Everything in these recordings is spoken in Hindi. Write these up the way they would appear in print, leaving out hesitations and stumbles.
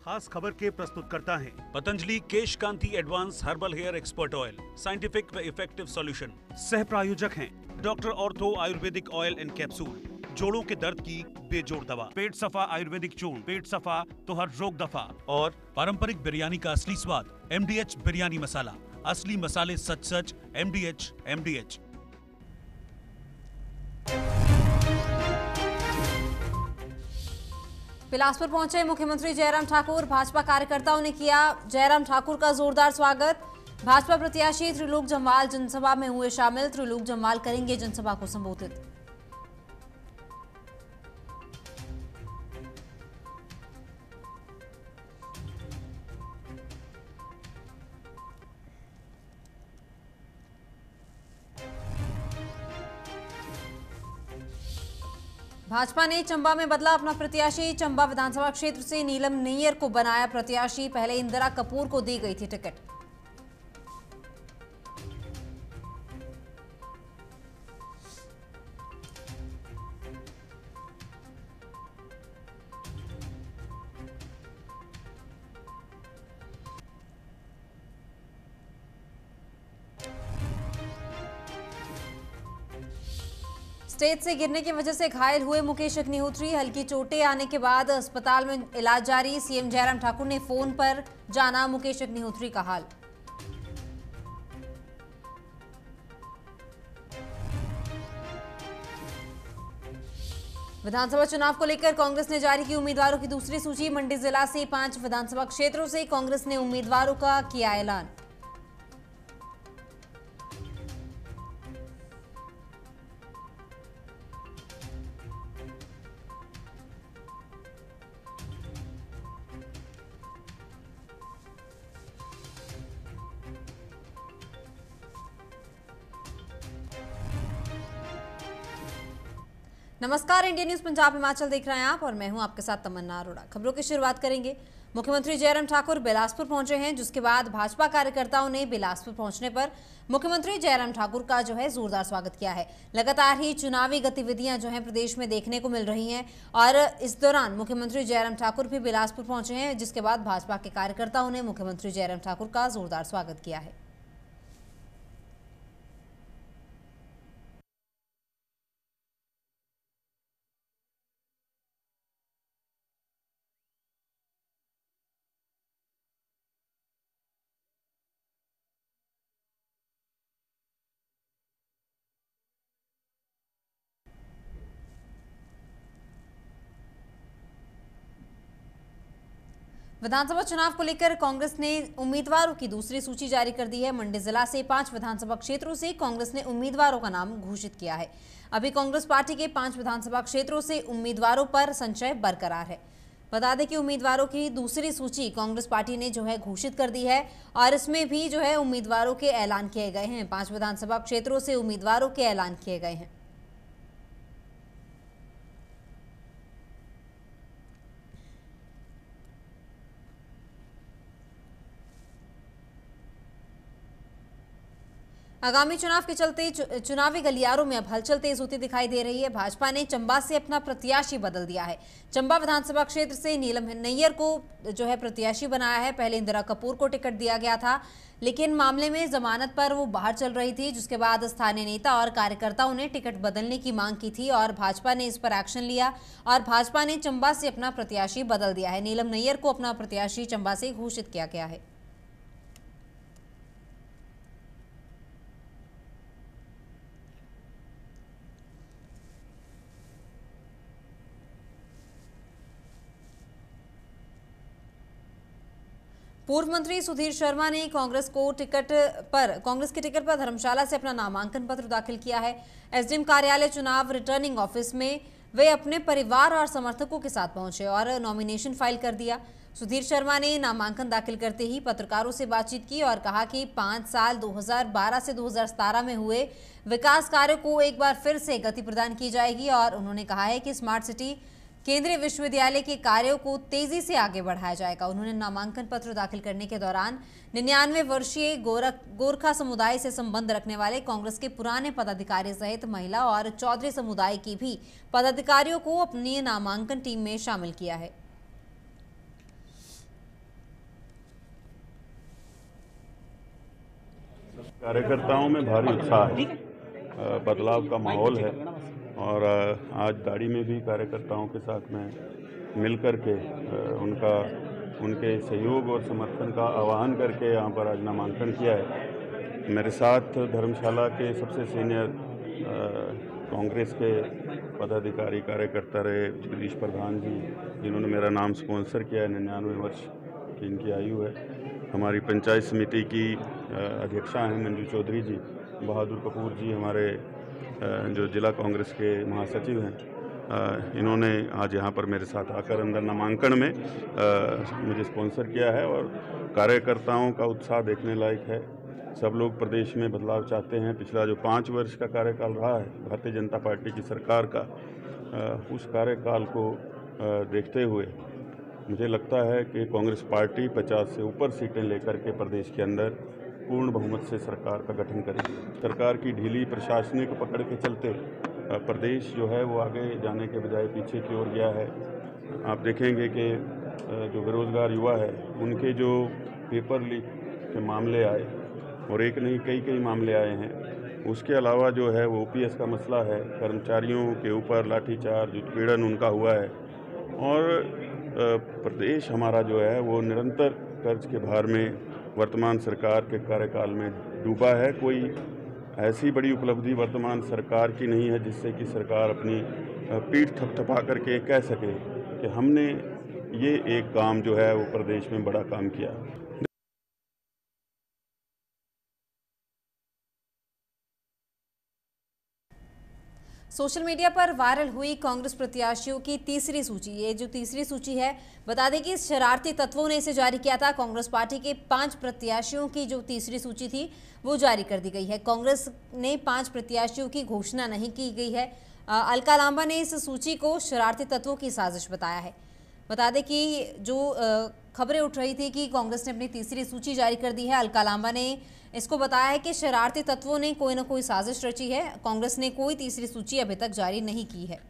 खास खबर के प्रस्तुतकर्ता हैं Patanjali Kesh Kanti advance herbal hair expert oil, scientific व इफेक्टिव सॉल्यूशन। सह प्रायोजक हैं doctor ortho Ayurvedic oil and capsule, जोड़ों के दर्द की बेजोड़ दवा, पेट सफा आयुर्वेदिक चूर्ण, पेट सफा तो हर रोग दफा। और पारंपरिक बिरयानी का असली स्वाद MDH बिरयानी मसाला, असली मसाले सच सच MDH। बिलासपुर पहुंचे मुख्यमंत्री जयराम ठाकुर, भाजपा कार्यकर्ताओं ने किया जयराम ठाकुर का जोरदार स्वागत। भाजपा प्रत्याशी त्रिलोक जम्वाल जनसभा में हुए शामिल, त्रिलोक जम्वाल करेंगे जनसभा को संबोधित। भाजपा ने चंबा में बदला अपना प्रत्याशी, चंबा विधानसभा क्षेत्र से नीलम नैयर को बनाया प्रत्याशी, पहले इंदिरा कपूर को दी गई थी टिकट। स्टेज से गिरने की वजह से घायल हुए मुकेश अग्निहोत्री, हल्की चोटें आने के बाद अस्पताल में इलाज जारी। सीएम जयराम ठाकुर ने फोन पर जाना मुकेश अग्निहोत्री का हाल। विधानसभा चुनाव को लेकर कांग्रेस ने जारी की उम्मीदवारों की दूसरी सूची, मंडी जिला से 5 विधानसभा क्षेत्रों से कांग्रेस ने उम्मीदवारों का किया ऐलान। नमस्कार, इंडिया न्यूज पंजाब हिमाचल देख रहे हैं आप और मैं हूं आपके साथ तमन्ना अरोड़ा। खबरों की शुरुआत करेंगे। मुख्यमंत्री जयराम ठाकुर बिलासपुर पहुंचे हैं, जिसके बाद भाजपा कार्यकर्ताओं ने बिलासपुर पहुंचने पर मुख्यमंत्री जयराम ठाकुर का जो है जोरदार स्वागत किया है। लगातार ही चुनावी गतिविधियां जो हैं प्रदेश में देखने को मिल रही हैं और इस दौरान मुख्यमंत्री जयराम ठाकुर भी बिलासपुर पहुंचे हैं, जिसके बाद भाजपा के कार्यकर्ताओं ने मुख्यमंत्री जयराम ठाकुर का जोरदार स्वागत किया है। विधानसभा चुनाव को लेकर कांग्रेस ने उम्मीदवारों की दूसरी सूची जारी कर दी है। मंडी जिला से 5 विधानसभा क्षेत्रों से कांग्रेस ने उम्मीदवारों का नाम घोषित किया है। अभी कांग्रेस पार्टी के 5 विधानसभा क्षेत्रों से उम्मीदवारों पर संशय बरकरार है। बता दें कि उम्मीदवारों की दूसरी सूची कांग्रेस पार्टी ने जो है घोषित कर दी है और इसमें भी जो है उम्मीदवारों के ऐलान किए गए हैं। 5 विधानसभा क्षेत्रों से उम्मीदवारों के ऐलान किए गए हैं। आगामी चुनाव के चलते चुनावी गलियारों में अब हलचल तेज होती दिखाई दे रही है। भाजपा ने चंबा से अपना प्रत्याशी बदल दिया है। चंबा विधानसभा क्षेत्र से नीलम नैयर को जो है प्रत्याशी बनाया है। पहले इंदिरा कपूर को टिकट दिया गया था, लेकिन मामले में जमानत पर वो बाहर चल रही थी, जिसके बाद स्थानीय नेता और कार्यकर्ताओं ने टिकट बदलने की मांग की थी और भाजपा ने इस पर एक्शन लिया और भाजपा ने चंबा से अपना प्रत्याशी बदल दिया है। नीलम नैयर को अपना प्रत्याशी चंबा से घोषित किया गया है। पूर्व मंत्री सुधीर शर्मा ने कांग्रेस की टिकट पर धर्मशाला से अपना नामांकन पत्र दाखिल किया है। एसडीएम कार्यालय चुनाव रिटर्निंग ऑफिस में वे अपने परिवार और समर्थकों के साथ पहुंचे और नॉमिनेशन फाइल कर दिया। सुधीर शर्मा ने नामांकन दाखिल करते ही पत्रकारों से बातचीत की और कहा कि 5 साल 2012 से 2017 में हुए विकास कार्यों को एक बार फिर से गति प्रदान की जाएगी और उन्होंने कहा है कि स्मार्ट सिटी केंद्रीय विश्वविद्यालय के कार्यों को तेजी से आगे बढ़ाया जाएगा। उन्होंने नामांकन पत्र दाखिल करने के दौरान 99 वर्षीय गोरखा समुदाय से संबंध रखने वाले कांग्रेस के पुराने पदाधिकारी सहित महिला और चौधरी समुदाय की भी पदाधिकारियों को अपनी नामांकन टीम में शामिल किया है। कार्यकर्ताओं में भारी उत्साह है, बदलाव का माहौल है और आज दाड़ी में भी कार्यकर्ताओं के साथ में मिलकर के उनके सहयोग और समर्थन का आह्वान करके यहाँ पर आज नामांकन किया है। मेरे साथ धर्मशाला के सबसे सीनियर कांग्रेस के पदाधिकारी कार्यकर्ता रहे जगदीश प्रधान जी, जिन्होंने मेरा नाम स्पॉन्सर किया है। 99 वर्ष की इनकी आयु है। हमारी पंचायत समिति की अध्यक्षा हैं मंजू चौधरी जी, बहादुर कपूर जी हमारे जो जिला कांग्रेस के महासचिव हैं, इन्होंने आज यहाँ पर मेरे साथ आकर अंदर नामांकन में मुझे स्पॉन्सर किया है और कार्यकर्ताओं का उत्साह देखने लायक है। सब लोग प्रदेश में बदलाव चाहते हैं। पिछला जो 5 वर्ष का कार्यकाल रहा है भारतीय जनता पार्टी की सरकार का, उस कार्यकाल को देखते हुए मुझे लगता है कि कांग्रेस पार्टी 50 से ऊपर सीटें लेकर के प्रदेश के अंदर पूर्ण बहुमत से सरकार का गठन करेगी। सरकार की ढीली प्रशासनिक पकड़ के चलते प्रदेश जो है वो आगे जाने के बजाय पीछे की ओर गया है। आप देखेंगे कि जो बेरोजगार युवा है उनके जो पेपर लीक के मामले आए और एक नहीं कई मामले आए हैं, उसके अलावा जो है वो ओपीएस का मसला है, कर्मचारियों के ऊपर लाठीचार्ज उत्पीड़न उनका हुआ है और प्रदेश हमारा जो है वो निरंतर कर्ज के भार में वर्तमान सरकार के कार्यकाल में डूबा है। कोई ऐसी बड़ी उपलब्धि वर्तमान सरकार की नहीं है जिससे कि सरकार अपनी पीठ थपथपा करके कह सके कि हमने ये एक काम जो है वो प्रदेश में बड़ा काम किया। सोशल मीडिया पर वायरल हुई कांग्रेस प्रत्याशियों की तीसरी सूची। ये जो तीसरी सूची है, बता दें कि शरारती तत्वों ने इसे जारी किया था। कांग्रेस पार्टी के 5 प्रत्याशियों की जो तीसरी सूची थी वो जारी कर दी गई है। कांग्रेस ने 5 प्रत्याशियों की घोषणा नहीं की गई है। अलका लांबा ने इस सूची को शरारती तत्वों की साजिश बताया है। बता दें कि जो खबरें उठ रही थी कि कांग्रेस ने अपनी तीसरी सूची जारी कर दी है, अलका लांबा ने इसको बताया है कि शरारती तत्वों ने कोई ना कोई साजिश रची है। कांग्रेस ने कोई तीसरी सूची अभी तक जारी नहीं की है।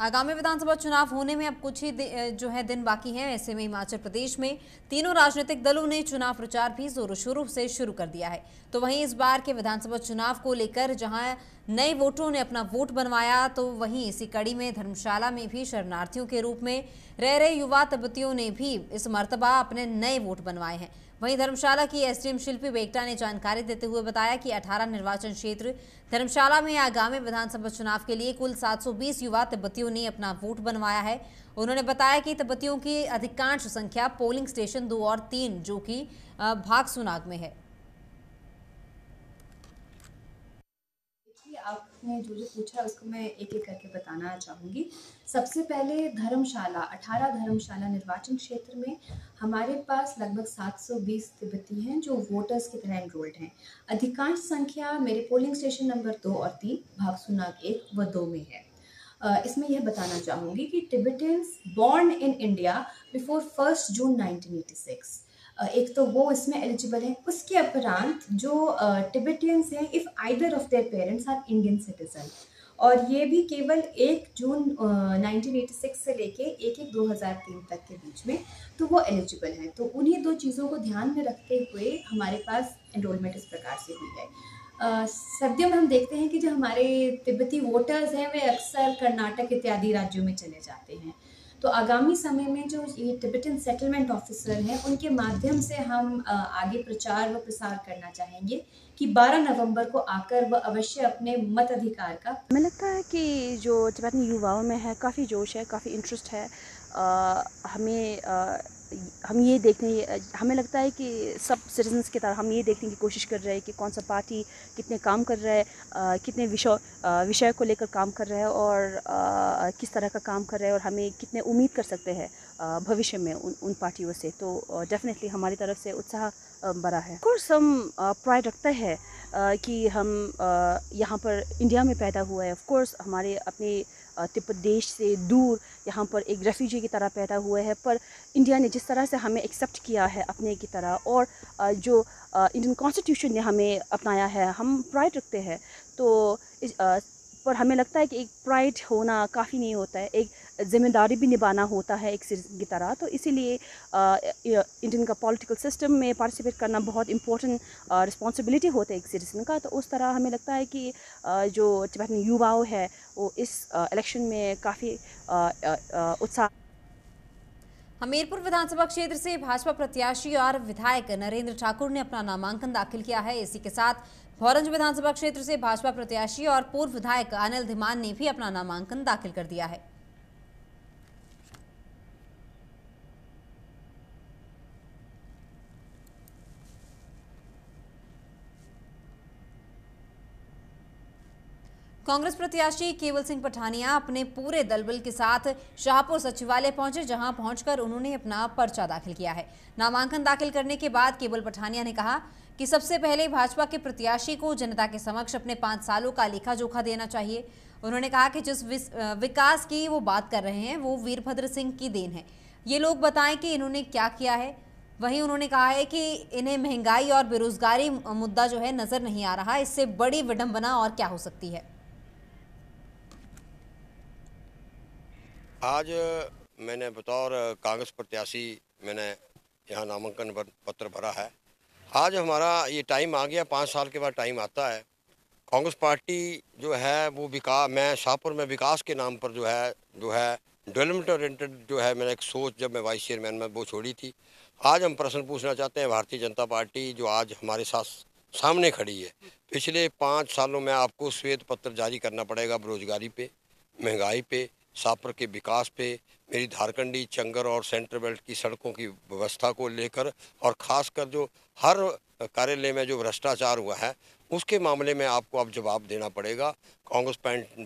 आगामी विधानसभा चुनाव होने में अब कुछ ही जो है दिन बाकी हैं। ऐसे में हिमाचल प्रदेश में तीनों राजनीतिक दलों ने चुनाव प्रचार भी जोरों शोरों से शुरू कर दिया है। तो वहीं इस बार के विधानसभा चुनाव को लेकर जहां नए वोटरों ने अपना वोट बनवाया, तो वहीं इसी कड़ी में धर्मशाला में भी शरणार्थियों के रूप में रह रहे युवा तिब्बतियों ने भी इस मर्तबा अपने नए वोट बनवाए हैं। वहीं धर्मशाला की एसडीएम शिल्पी बेगटा ने जानकारी देते हुए बताया कि 18 निर्वाचन क्षेत्र धर्मशाला में आगामी विधानसभा चुनाव के लिए कुल 720 युवा तिब्बतियों ने अपना वोट बनवाया है। उन्होंने बताया कि तिब्बतियों की अधिकांश संख्या पोलिंग स्टेशन 2 और 3 जो कि भागसुनाग में है। आपने जो पूछा उसको मैं एक एक करके बताना चाहूँगी। सबसे पहले धर्मशाला, 18 धर्मशाला निर्वाचन क्षेत्र में हमारे पास लगभग 720 तिब्बती हैं जो वोटर्स की तरह एनरोल्ड हैं। अधिकांश संख्या मेरे पोलिंग स्टेशन नंबर 2 और 3 भागसुनाग 1 व 2 में है। इसमें यह बताना चाहूँगी कि टिबेटियंस बॉर्न इन इंडिया बिफोर 1 जून 1986, एक तो वो इसमें एलिजिबल है। उसके उपरांत जो टिबेटियंस हैं, if either of their parents are Indian citizen, और ये भी केवल 1 जून 1986 से लेके 1/1/2003 तक के बीच में, तो वो एलिजिबल हैं। तो उन्हीं 2 चीज़ों को ध्यान में रखते हुए हमारे पास एनरोलमेंट इस प्रकार से हुई है। सर्दियों में हम देखते हैं कि जो हमारे तिब्बती वोटर्स हैं वे अक्सर कर्नाटक इत्यादि राज्यों में चले जाते हैं। तो आगामी समय में जो ये टिबेटन सेटलमेंट ऑफिसर हैं उनके माध्यम से हम आगे प्रचार व प्रसार करना चाहेंगे कि 12 नवंबर को आकर वह अवश्य अपने मताधिकार का। हमें लगता है कि जो टिबेटन युवाओं में है काफ़ी जोश है, काफ़ी इंटरेस्ट है। हम ये देखने, हमें लगता है कि सब सिटीजन्स की तरह हम ये देखने की कोशिश कर रहे हैं कि कौन सा पार्टी कितने काम कर रहा है, कितने विषय को लेकर काम कर रहा है और किस तरह का काम कर रहा है, और हमें कितने उम्मीद कर सकते हैं भविष्य में उन पार्टियों से। तो डेफिनेटली हमारी तरफ से उत्साह बढ़ा है। कोर्स हम प्राइड रखते हैं कि हम यहाँ पर इंडिया में पैदा हुआ है। ऑफ कोर्स हमारे अपने तिब्बत देश से दूर यहाँ पर एक रेफ्यूजी की तरह पैदा हुए हैं, पर इंडिया ने जिस तरह से हमें एक्सेप्ट किया है अपने की तरह, और जो इंडियन कॉन्स्टिट्यूशन ने हमें अपनाया है, हम प्राइड रखते हैं। तो पर हमें लगता है कि एक प्राइड होना काफ़ी नहीं होता है, एक ज़िम्मेदारी भी निभाना होता है एक सिटीजन की तरह। तो इसीलिए इंडियन का पॉलिटिकल सिस्टम में पार्टिसिपेट करना बहुत इंपॉर्टेंट रिस्पॉन्सिबिलिटी होता है एक सिटीजन का। तो उस तरह हमें लगता है कि जो तिब्बतन युवाओं है वो इस इलेक्शन में काफ़ी उत्साह। हमीरपुर विधानसभा क्षेत्र से भाजपा प्रत्याशी और विधायक नरेंद्र ठाकुर ने अपना नामांकन दाखिल किया है। इसी के साथ भौरंज विधानसभा क्षेत्र से भाजपा प्रत्याशी और पूर्व विधायक अनिल धीमान ने भी अपना नामांकन दाखिल कर दिया है। कांग्रेस प्रत्याशी केवल सिंह पठानिया अपने पूरे दलबल के साथ शाहपुर सचिवालय पहुंचे, जहां पहुंचकर उन्होंने अपना पर्चा दाखिल किया है। नामांकन दाखिल करने के बाद केवल पठानिया ने कहा कि सबसे पहले भाजपा के प्रत्याशी को जनता के समक्ष अपने 5 सालों का लेखा जोखा देना चाहिए। उन्होंने कहा कि जिस विकास की वो बात कर रहे हैं वो वीरभद्र सिंह की देन है, ये लोग बताएं कि इन्होंने क्या किया है। वहीं उन्होंने कहा है कि इन्हें महंगाई और बेरोजगारी मुद्दा जो है नजर नहीं आ रहा, इससे बड़ी विडंबना और क्या हो सकती है। आज मैंने बतौर कांग्रेस प्रत्याशी मैंने यहाँ नामांकन पत्र भरा है। आज हमारा ये टाइम आ गया, 5 साल के बाद टाइम आता है। कांग्रेस पार्टी जो है वो विकास, मैं शाहपुर में विकास के नाम पर जो है डेवलपमेंट ओरिएंटेड जो है मैंने एक सोच जब मैं वाइस चेयरमैन में वो छोड़ी थी। आज हम प्रश्न पूछना चाहते हैं भारतीय जनता पार्टी जो आज हमारे साथ सामने खड़ी है। पिछले 5 सालों में आपको श्वेत पत्र जारी करना पड़ेगा बेरोजगारी पे, महंगाई पे, शाहपुर के विकास पे, मेरी धारकंडी, चंगर और सेंट्रल बेल्ट की सड़कों की व्यवस्था को लेकर, और ख़ासकर जो हर कार्यालय में जो भ्रष्टाचार हुआ है उसके मामले में आपको अब जवाब देना पड़ेगा। कांग्रेस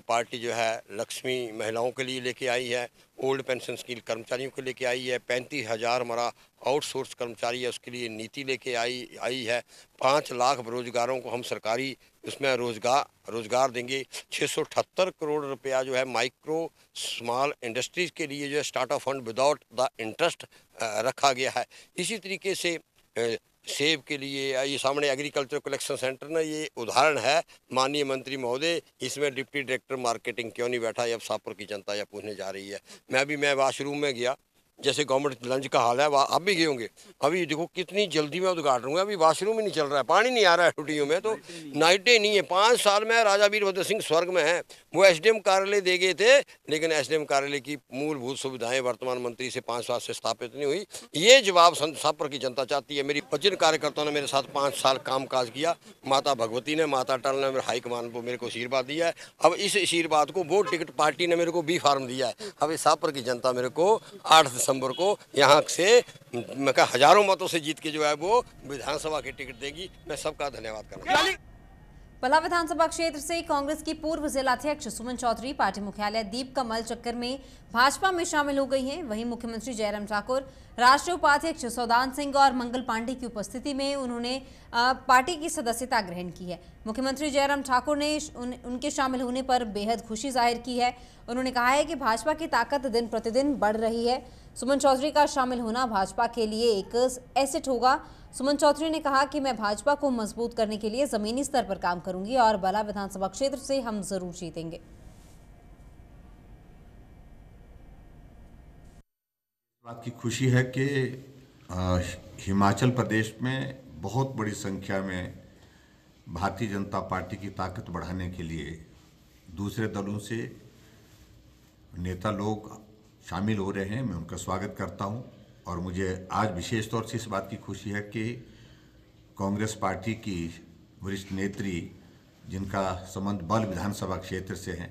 पार्टी जो है लक्ष्मी महिलाओं के लिए लेके आई है, ओल्ड पेंशन स्कीम कर्मचारियों के लेके आई है, 35,000 हमारा आउटसोर्स कर्मचारी है उसके लिए नीति लेके आई है। 5 लाख बेरोजगारों को हम सरकारी उसमें रोजगार देंगे। 678 करोड़ रुपया जो है माइक्रो स्मॉल इंडस्ट्रीज के लिए जो है startup fund without the interest रखा गया है। इसी तरीके से सेब के लिए ये सामने एग्रीकल्चर कलेक्शन सेंटर ना, ये उदाहरण है माननीय मंत्री महोदय, इसमें डिप्टी डायरेक्टर मार्केटिंग क्यों नहीं बैठा, ये अब शाहपुर की जनता यह पूछने जा रही है। मैं वाशरूम में गया, जैसे गवर्नमेंट लंच का हाल है वहाँ आप भी गए होंगे। अभी देखो कितनी जल्दी मैं उद्घाटन हूँ, अभी वाशरूम ही नहीं चल रहा है, पानी नहीं आ रहा है छुट्टियों में, तो नाइटें नहीं है। 5 साल में राजा वीरभद्र सिंह स्वर्ग में है। वो एसडीएम कार्यालय दे गए थे, लेकिन एसडीएम कार्यालय की मूलभूत सुविधाएं वर्तमान मंत्री से 5 साल से स्थापित नहीं हुई। ये जवाब शाहपुर की जनता चाहती है। मेरी 25 कार्यकर्ताओं ने मेरे साथ 5 साल कामकाज किया। माता भगवती ने, माता अटल ने, मेरे हाईकमान को मेरे को आशीर्वाद दिया है। अब इस आशीर्वाद को वोट टिकट पार्टी ने मेरे को बी फार्म दिया है। अब इस शाहपुर की जनता मेरे को 8 दिसंबर को यहाँ से मैं कहा हजारों मतों से जीत के जो है वो विधानसभा की टिकट देगी। मैं सबका धन्यवाद करना। पला विधानसभा क्षेत्र से कांग्रेस की पूर्व जिलाध्यक्ष सुमन चौधरी पार्टी मुख्यालय दीप कमल चक्कर में भाजपा में शामिल हो गई हैं। वहीं मुख्यमंत्री जयराम ठाकुर, राष्ट्रीय उपाध्यक्ष सौदान सिंह और मंगल पांडे की उपस्थिति में उन्होंने पार्टी की सदस्यता ग्रहण की है। मुख्यमंत्री जयराम ठाकुर ने उनके शामिल होने पर बेहद खुशी जाहिर की है। उन्होंने कहा है कि भाजपा की ताकत दिन प्रतिदिन बढ़ रही है। सुमन चौधरी का शामिल होना भाजपा के लिए एक एसेट होगा। सुमन चौधरी ने कहा कि मैं भाजपा को मजबूत करने के लिए जमीनी स्तर पर काम करूंगी और बला विधानसभा क्षेत्र से हम जरूर जीतेंगे। बात की खुशी है कि हिमाचल प्रदेश में बहुत बड़ी संख्या में भारतीय जनता पार्टी की ताकत बढ़ाने के लिए दूसरे दलों से नेता लोग शामिल हो रहे हैं। मैं उनका स्वागत करता हूं और मुझे आज विशेष तौर से इस बात की खुशी है कि कांग्रेस पार्टी की वरिष्ठ नेत्री, जिनका संबंध बल विधानसभा क्षेत्र से है,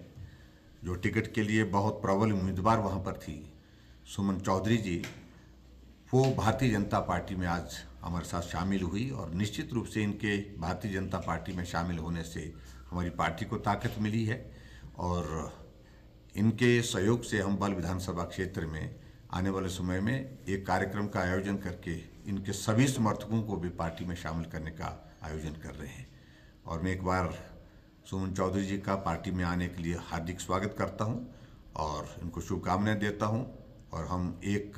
जो टिकट के लिए बहुत प्रबल उम्मीदवार वहां पर थी, सुमन चौधरी जी, वो भारतीय जनता पार्टी में आज हमारे साथ शामिल हुई। और निश्चित रूप से इनके भारतीय जनता पार्टी में शामिल होने से हमारी पार्टी को ताकत मिली है और इनके सहयोग से हम बल विधानसभा क्षेत्र में आने वाले समय में एक कार्यक्रम का आयोजन करके इनके सभी समर्थकों को भी पार्टी में शामिल करने का आयोजन कर रहे हैं। और मैं एक बार सुमन चौधरी जी का पार्टी में आने के लिए हार्दिक स्वागत करता हूं और इनको शुभकामनाएं देता हूं। और हम एक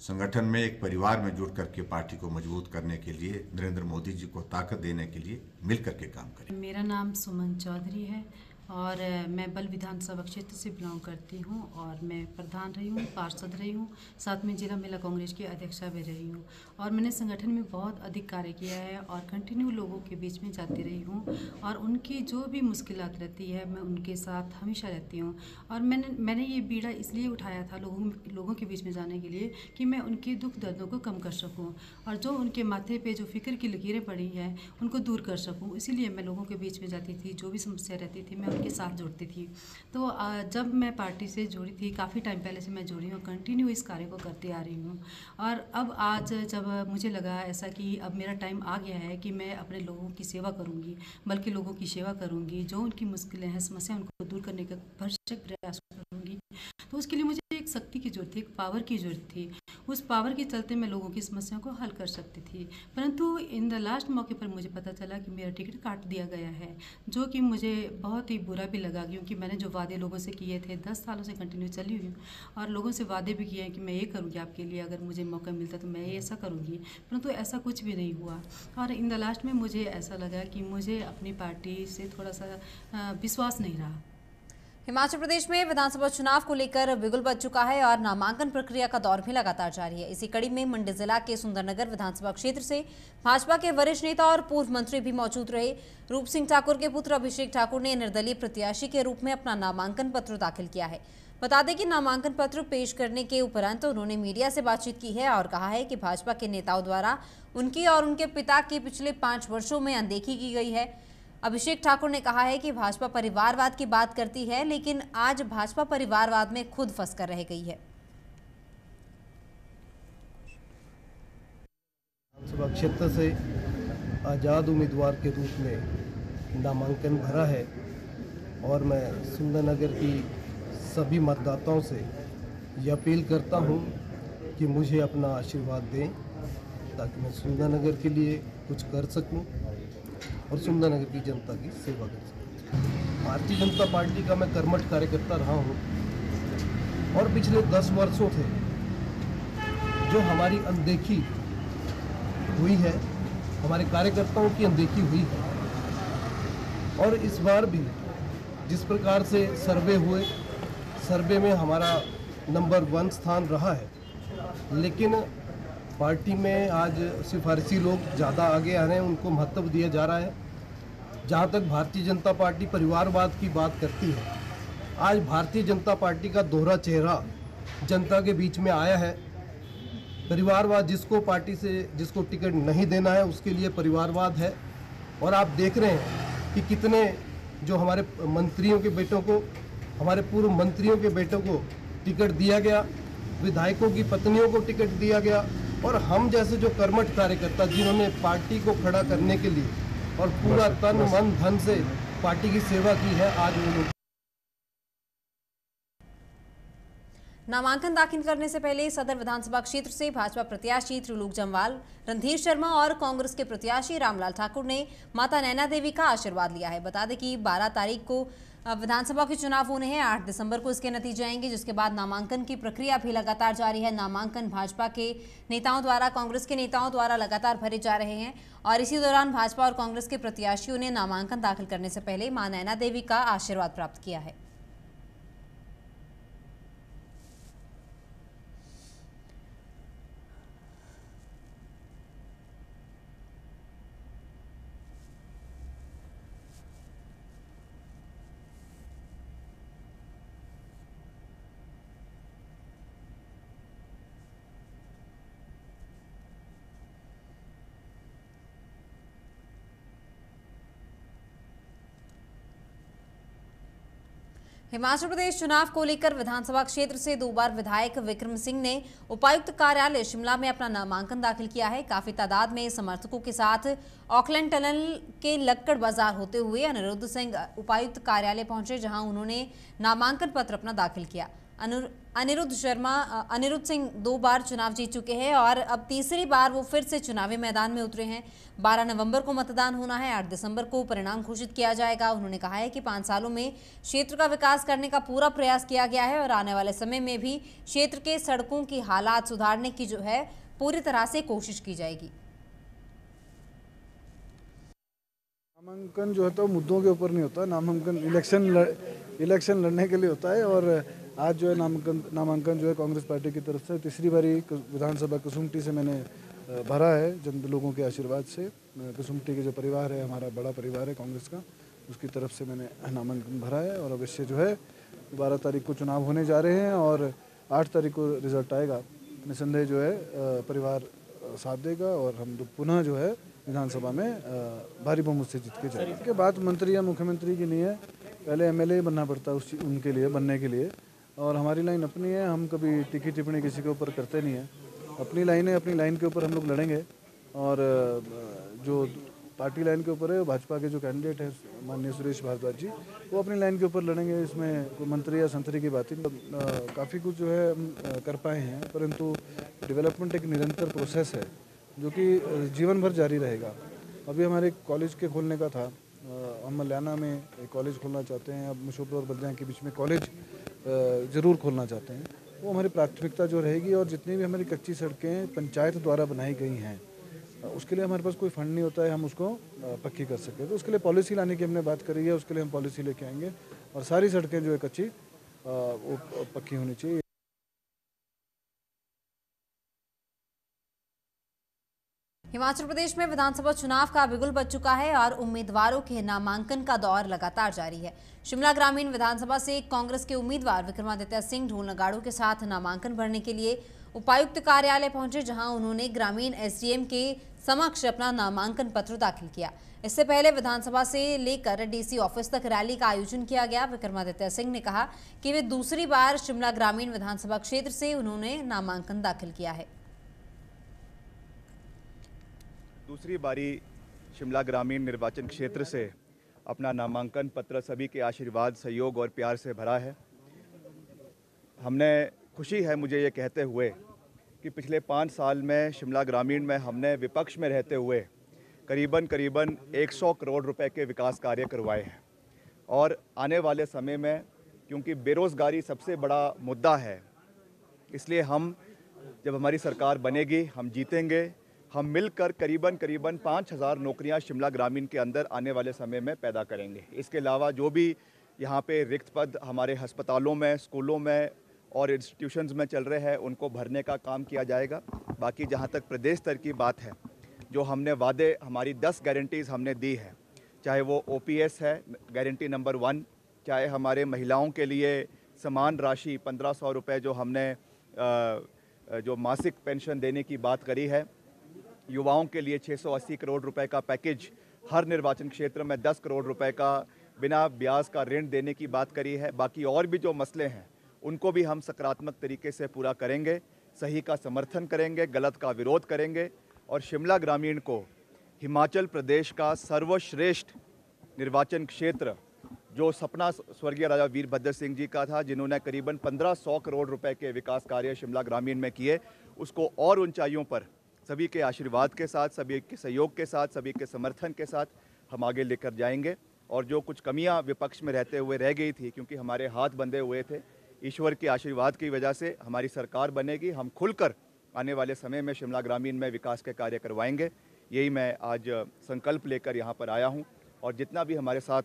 संगठन में, एक परिवार में जुड़ करके पार्टी को मजबूत करने के लिए, नरेंद्र मोदी जी को ताकत देने के लिए मिल करके काम करें। मेरा नाम सुमन चौधरी है और मैं बल विधानसभा क्षेत्र से बिलोंग करती हूं और मैं प्रधान रही हूं, पार्षद रही हूं, साथ में जिला महिला कांग्रेस की अध्यक्षा भी रही हूं और मैंने संगठन में बहुत अधिक कार्य किया है और कंटिन्यू लोगों के बीच में जाती रही हूं और उनकी जो भी मुश्किलात रहती है मैं उनके साथ हमेशा रहती हूं। और मैंने ये बीड़ा इसलिए उठाया था लोगों के बीच में जाने के लिए कि मैं उनके दुख दर्दों को कम कर सकूँ और जो उनके माथे पर जो फिक्र की लकीरें पड़ी हैं उनको दूर कर सकूँ। इसीलिए मैं लोगों के बीच में जाती थी, जो भी समस्या रहती थी मैं के साथ जुड़ती थी। तो जब मैं पार्टी से जुड़ी थी, काफ़ी टाइम पहले से मैं जुड़ी हूँ, कंटिन्यू इस कार्य को करती आ रही हूँ। और अब आज जब मुझे लगा ऐसा कि अब मेरा टाइम आ गया है कि मैं अपने लोगों की सेवा करूँगी, बल्कि लोगों की सेवा करूँगी, जो उनकी मुश्किलें हैं, समस्या उनको दूर करने का भरसक प्रयास करूँगी। तो उसके लिए मुझे एक शक्ति की जरूरत थी, एक पावर की जरूरत थी। उस पावर के चलते मैं लोगों की समस्याओं को हल कर सकती थी। परंतु इन द लास्ट मौके पर मुझे पता चला कि मेरा टिकट काट दिया गया है, जो कि मुझे बहुत ही बुरा भी लगा, क्योंकि मैंने जो वादे लोगों से किए थे, 10 सालों से कंटिन्यू चली हुई हूँ और लोगों से वादे भी किए हैं कि मैं ये करूँगी आपके लिए, अगर मुझे मौका मिलता तो मैं ये ऐसा करूँगी, परंतु ऐसा कुछ भी नहीं हुआ। और इन द लास्ट में मुझे ऐसा लगा कि मुझे अपनी पार्टी से थोड़ा सा विश्वास नहीं रहा। हिमाचल प्रदेश में विधानसभा चुनाव को लेकर बिगुल बज चुका है और नामांकन प्रक्रिया का दौर भी लगातार जारी है। इसी कड़ी में मंडी जिला के सुंदरनगर विधानसभा क्षेत्र से भाजपा के वरिष्ठ नेता और पूर्व मंत्री भी मौजूद रहे। रूप सिंह ठाकुर के पुत्र अभिषेक ठाकुर ने निर्दलीय प्रत्याशी के रूप में अपना नामांकन पत्र दाखिल किया है। बता दें कि नामांकन पत्र पेश करने के उपरांत उन्होंने मीडिया से बातचीत की है और कहा है कि भाजपा के नेताओं द्वारा उनकी और उनके पिता की पिछले 5 वर्षों में अनदेखी की गई है। अभिषेक ठाकुर ने कहा है कि भाजपा परिवारवाद की बात करती है, लेकिन आज भाजपा परिवारवाद में खुद फंस कर रह गई है। विधानसभा क्षेत्र से आज़ाद उम्मीदवार के रूप में नामांकन भरा है और मैं सुंदरनगर की सभी मतदाताओं से ये अपील करता हूँ कि मुझे अपना आशीर्वाद दें ताकि मैं सुंदरनगर के लिए कुछ कर सकूँ और सुंदरनगर की जनता की सेवा कर सकूँ। भारतीय जनता पार्टी का मैं कर्मठ कार्यकर्ता रहा हूँ और पिछले 10 वर्षों से जो हमारी अनदेखी हुई है, हमारे कार्यकर्ताओं की अनदेखी हुई है और इस बार भी जिस प्रकार से सर्वे हुए, सर्वे में हमारा नंबर 1 स्थान रहा है, लेकिन पार्टी में आज सिफारिशी लोग ज़्यादा आगे आ रहे हैं, उनको महत्व दिया जा रहा है। जहाँ तक भारतीय जनता पार्टी परिवारवाद की बात करती है, आज भारतीय जनता पार्टी का दोहरा चेहरा जनता के बीच में आया है। परिवारवाद, जिसको पार्टी से जिसको टिकट नहीं देना है उसके लिए परिवारवाद है। और आप देख रहे हैं कि कितने जो हमारे मंत्रियों के बेटों को, हमारे पूर्व मंत्रियों के बेटों को टिकट दिया गया, विधायकों की पत्नियों को टिकट दिया गया और हम जैसे जो कर्मठ कार्यकर्ता जिन्होंने पार्टी को खड़ा करने के लिए और पूरा तन मन धन से पार्टी की सेवा की है, आज वो लोग। नामांकन दाखिल करने से पहले सदर विधानसभा क्षेत्र से भाजपा प्रत्याशी त्रिलोक जम्वाल, रणधीर शर्मा और कांग्रेस के प्रत्याशी रामलाल ठाकुर ने माता नैना देवी का आशीर्वाद लिया है। बता दें कि 12 तारीख को विधानसभा के चुनाव होने हैं, 8 दिसंबर को इसके नतीजे आएंगे, जिसके बाद नामांकन की प्रक्रिया भी लगातार जारी है। नामांकन भाजपा के नेताओं द्वारा, कांग्रेस के नेताओं द्वारा लगातार भरे जा रहे हैं और इसी दौरान भाजपा और कांग्रेस के प्रत्याशियों ने नामांकन दाखिल करने से पहले मां नैना देवी का आशीर्वाद प्राप्त किया है। हिमाचल प्रदेश चुनाव को लेकर विधानसभा क्षेत्र से 2 बार विधायक विक्रम सिंह ने उपायुक्त कार्यालय शिमला में अपना नामांकन दाखिल किया है। काफी तादाद में समर्थकों के साथ ऑकलैंड टनल के लक्कड़ बाजार होते हुए अनिरुद्ध सिंह उपायुक्त कार्यालय पहुंचे, जहां उन्होंने नामांकन पत्र अपना दाखिल किया। अनिरुद्ध सिंह 2 बार चुनाव जीत चुके हैं और अब तीसरी बार वो फिर से चुनावी मैदान में उतरे हैं। 12 नवंबर को मतदान होना है, 8 दिसंबर को परिणाम घोषित किया जाएगा। उन्होंने कहा है कि 5 सालों में क्षेत्र का विकास करने का पूरा प्रयास किया गया है और आने वाले समय में भी क्षेत्र के सड़कों की हालात सुधारने की जो है पूरी तरह से कोशिश की जाएगी। नामांकन जो है तो मुद्दों के ऊपर नहीं होता, नामांकन इलेक्शन लड़ने के लिए होता है। और आज जो है नामांकन जो है कांग्रेस पार्टी की तरफ से तीसरी बारी विधानसभा कुसुम्पटी से मैंने भरा है। जन लोगों के आशीर्वाद से कुसुम्पटी के जो परिवार है, हमारा बड़ा परिवार है कांग्रेस का, उसकी तरफ से मैंने नामांकन भरा है। और अवश्य जो है 12 तारीख को चुनाव होने जा रहे हैं और 8 तारीख को रिजल्ट आएगा। निसंदेह जो है परिवार साथ देगा और हम लोग पुनः जो है विधानसभा में भारी बहुमत से जीत के जाएंगे। इसके बाद मंत्री या मुख्यमंत्री की नहीं है, पहले एमएलए बनना पड़ता है उनके लिए बनने के लिए। और हमारी लाइन अपनी है, हम कभी टिक्की टिप्पणी किसी के ऊपर करते नहीं है। अपनी लाइन है, अपनी लाइन के ऊपर हम लोग लड़ेंगे। और जो पार्टी लाइन के ऊपर है, भाजपा के जो कैंडिडेट है माननीय सुरेश भारद्वाज जी, वो अपनी लाइन के ऊपर लड़ेंगे। इसमें कोई मंत्री या संतरी की बात ही नहीं। काफ़ी कुछ जो है हम कर पाए हैं, परंतु डेवलपमेंट एक निरंतर प्रोसेस है जो कि जीवन भर जारी रहेगा। अभी हमारे कॉलेज के खोलने का था, हम मल्याना में एक कॉलेज खोलना चाहते हैं। अब मशोपुर और बलिया के बीच में कॉलेज ज़रूर खोलना चाहते हैं। वो हमारी प्राथमिकता जो रहेगी। और जितनी भी हमारी कच्ची सड़कें पंचायत द्वारा बनाई गई हैं, उसके लिए हमारे पास कोई फंड नहीं होता है हम उसको पक्की कर सकें। तो उसके लिए पॉलिसी लाने की हमने बात करी है, उसके लिए हम पॉलिसी लेके आएंगे और सारी सड़कें जो है कच्ची वो पक्की होनी चाहिए। हिमाचल प्रदेश में विधानसभा चुनाव का बिगुल बज चुका है और उम्मीदवारों के नामांकन का दौर लगातार जारी है। शिमला ग्रामीण विधानसभा से कांग्रेस के उम्मीदवार विक्रमादित्य सिंह ढोल नगाड़ों के साथ नामांकन भरने के लिए उपायुक्त कार्यालय पहुंचे, जहां उन्होंने ग्रामीण एसडीएम के समक्ष अपना नामांकन पत्र दाखिल किया। इससे पहले विधानसभा से लेकर डीसी ऑफिस तक रैली का आयोजन किया गया। विक्रमादित्य सिंह ने कहा कि वे दूसरी बार शिमला ग्रामीण विधानसभा क्षेत्र से उन्होंने नामांकन दाखिल किया है। दूसरी बारी शिमला ग्रामीण निर्वाचन क्षेत्र से अपना नामांकन पत्र सभी के आशीर्वाद, सहयोग और प्यार से भरा है। हमने खुशी है मुझे ये कहते हुए कि पिछले 5 साल में शिमला ग्रामीण में हमने विपक्ष में रहते हुए करीबन 100 करोड़ रुपए के विकास कार्य करवाए हैं। और आने वाले समय में क्योंकि बेरोज़गारी सबसे बड़ा मुद्दा है, इसलिए हम जब हमारी सरकार बनेगी, हम जीतेंगे, हम मिलकर करीबन 5000 नौकरियां शिमला ग्रामीण के अंदर आने वाले समय में पैदा करेंगे। इसके अलावा जो भी यहाँ पे रिक्त पद हमारे अस्पतालों में, स्कूलों में और इंस्टीट्यूशंस में चल रहे हैं, उनको भरने का काम किया जाएगा। बाकी जहाँ तक प्रदेश स्तर की बात है, जो हमने वादे, हमारी 10 गारंटीज़ हमने दी है, चाहे वो OPS है गारंटी नंबर 1, चाहे हमारे महिलाओं के लिए समान राशि 1500 रुपये जो हमने जो मासिक पेंशन देने की बात करी है, युवाओं के लिए 680 करोड़ रुपए का पैकेज, हर निर्वाचन क्षेत्र में 10 करोड़ रुपए का बिना ब्याज का ऋण देने की बात करी है। बाकी और भी जो मसले हैं उनको भी हम सकारात्मक तरीके से पूरा करेंगे, सही का समर्थन करेंगे, गलत का विरोध करेंगे और शिमला ग्रामीण को हिमाचल प्रदेश का सर्वश्रेष्ठ निर्वाचन क्षेत्र, जो सपना स्वर्गीय राजा वीरभद्र सिंह जी का था, जिन्होंने करीबन 1500 करोड़ रुपए के विकास कार्य शिमला ग्रामीण में किए, उसको और ऊंचाइयों पर सभी के आशीर्वाद के साथ, सभी के सहयोग के साथ, सभी के समर्थन के साथ हम आगे लेकर जाएंगे। और जो कुछ कमियां विपक्ष में रहते हुए रह गई थी, क्योंकि हमारे हाथ बंधे हुए थे, ईश्वर के आशीर्वाद की वजह से हमारी सरकार बनेगी, हम खुलकर आने वाले समय में शिमला ग्रामीण में विकास के कार्य करवाएंगे। यही मैं आज संकल्प लेकर यहाँ पर आया हूँ। और जितना भी हमारे साथ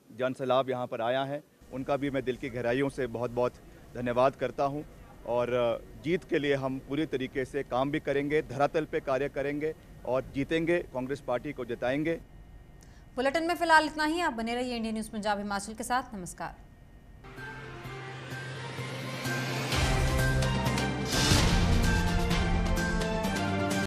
जनसैलाब यहाँ पर आया है, उनका भी मैं दिल की गहराइयों से बहुत बहुत धन्यवाद करता हूँ। और जीत के लिए हम पूरी तरीके से काम भी करेंगे, धरातल पे कार्य करेंगे और जीतेंगे, कांग्रेस पार्टी को जिताएंगे। बुलेटिन में फिलहाल इतना ही। आप बने रहिए इंडिया न्यूज़ पंजाब हिमाचल के साथ। नमस्कार।